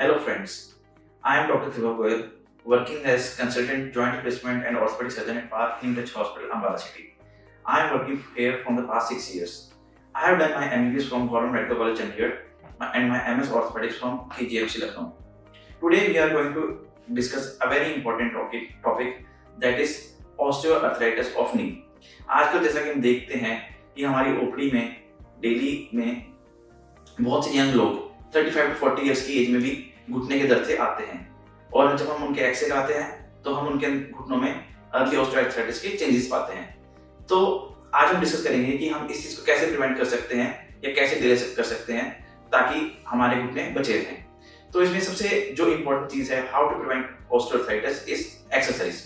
Hello friends, I am Dr. Thiba Goyal, working as consultant joint replacement and orthopedic surgeon at Park Touch Hospital, Ambala City. I am working here from the past 6 years. I have done my MBBS from Government Medical College Chandigarh and my MS Orthopedics from KGMC Lucknow. Today we are going to discuss a very important topic that is osteoarthritis of knee. आजकल जैसा कि हम देखते हैं कि हमारी OPD में daily में बहुत से यंग लोग 35 to 40 इयर्स की एज में भी घुटने के दर्द से आते हैं और जब हम उनके एक्सरे कराते हैं तो हम उनके घुटनों में अर्ली ऑस्टियोआर्थराइटिस के चेंजेस पाते हैं। तो आज हम डिस्कस करेंगे कि हम इस चीज को कैसे प्रिवेंट कर सकते हैं या कैसे डिले कर सकते हैं ताकि हमारे घुटने बचे रहें। तो इसमें सबसे जो इम्पोर्टेंट चीज है how to prevent osteoarthritis is exercise.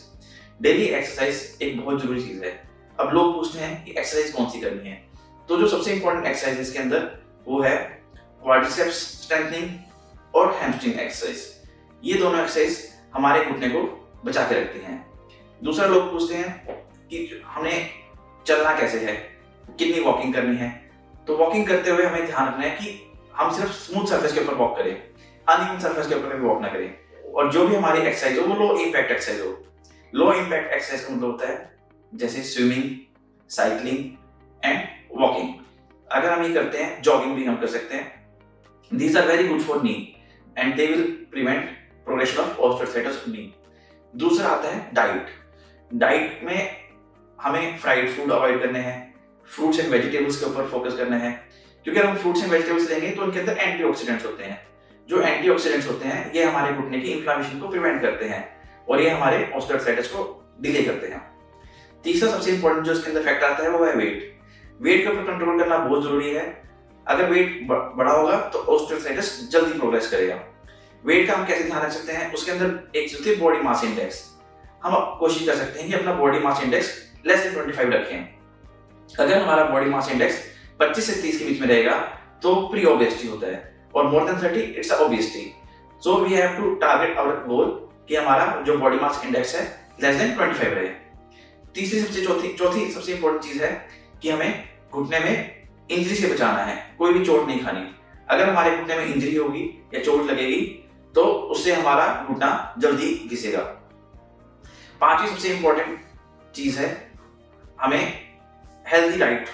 Daily exercise एक बहुत जरूरी चीज है। अब लोग पूछते हैं कि एक्सरसाइज कौन सी करनी है, तो जो सबसे इंपॉर्टेंट एक्सरसाइज इसके अंदर वो है क्वाड्रिसेप्स स्ट्रेंथनिंग और हैमस्ट्रिंग एक्सरसाइज। ये दोनों एक्सरसाइज हमारे घुटने को बचा के रखती हैं। दूसरा लोग पूछते हैं कि हमें चलना कैसे है, कितनी वॉकिंग करनी है। तो वॉकिंग करते हुए हमें ध्यान रखना है कि हम सिर्फ स्मूथ सरफेस के ऊपर वॉक करें, अनइवन सरफेस के ऊपर भी वॉक ना करें। और जो भी हमारी एक्सरसाइज हो वो लो इम्पैक्ट एक्सरसाइज हो। लो इम्पैक्ट एक्सरसाइज का मतलब होता है जैसे स्विमिंग, साइकिलिंग एंड वॉकिंग। अगर हम ये करते हैं, जॉगिंग भी हम कर सकते हैं। These are very good for knee and they will prevent progression of osteoarthritis of knee. दूसरा आता है डाइट। डाइट में हमें फ्राइड फूड अवॉइड करने हैं, फ्रूट्स एंड वेजिटेबल्स के ऊपर फोकस करना है, क्योंकि अगर हम फ्रूट्स एंड वेजिटेबल्स लेंगे तो उनके अंदर एंटीऑक्सीडेंट्स होते हैं। जो एंटीऑक्सीडेंट्स होते हैं ये हमारे घुटने की इन्फ्लेमेशन को प्रिवेंट करते हैं और ये हमारे ऑस्टियोआर्थराइटिस को डिले करते हैं। तीसरा सबसे इंपॉर्टेंट जो इसके अंदर फैक्टर आता है वो है वेट। वेट के ऊपर कंट्रोल करना बहुत जरूरी है। अगर वेट बड़ा होगा तो ऑस्टियोआर्थराइटिस जल्दी प्रोग्रेस करेगा। वेट का हम कैसे ध्यान रख सकते हैं, उसके अंदर एक चीज है बॉडी मास इंडेक्स। हम कोशिश कर सकते हैं कि अपना body mass index less than 25 रखें। अगर हमारा बॉडी मास इंडेक्स 25 से 30 के बीच में रहेगा तो प्री ओबेसिटी होता है और more than 30 it's obesity. So we have to target our goal कि हमारा जो बॉडी मास इंडेक्स है लेस देन 25 रहे। चौथी सबसे इंपॉर्टेंट चीज है कि हमें घुटने में इंजरी से बचाना है, कोई भी चोट नहीं खानी। अगर हमारे घुटने में इंजरी होगी या चोट लगेगी तो उससे हमारा घुटना जल्दी घिसेगा। पांचवी सबसे इंपॉर्टेंट चीज है हमें हेल्दी डाइट।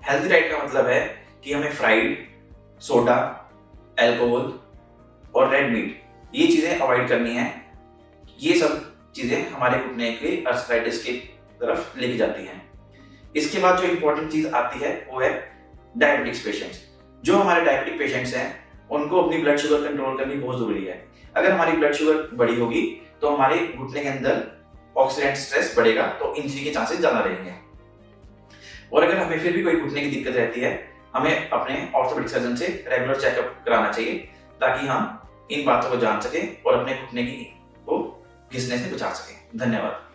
हेल्दी डाइट का मतलब है कि हमें फ्राइड, सोडा, अल्कोहल और रेड मीट ये चीजें अवॉइड करनी है। ये सब चीजें हमारे घुटने के आर्थराइटिस की तरफ लेके जाती हैं। इसके बाद जो इंपॉर्टेंट चीज आती है वो है डायबिटिक्स पेशेंट्स। जो हमारे डायबिटिक पेशेंट्स हैं उनको अपनी ब्लड शुगर कंट्रोल करनी बहुत जरूरी है। अगर हमारी ब्लड शुगर बड़ी होगी तो हमारे घुटने के अंदर ऑक्सीडेंट स्ट्रेस बढ़ेगा तो इंजरी के चांसेस ज्यादा रहेंगे। और अगर हमें फिर भी कोई घुटने की दिक्कत रहती है, हमें अपने ऑर्थोपेडिक सर्जन से रेगुलर चेकअप कराना चाहिए ताकि हम इन बातों को जान सकें और अपने घुटने की को घिसने से बचा सकें। धन्यवाद।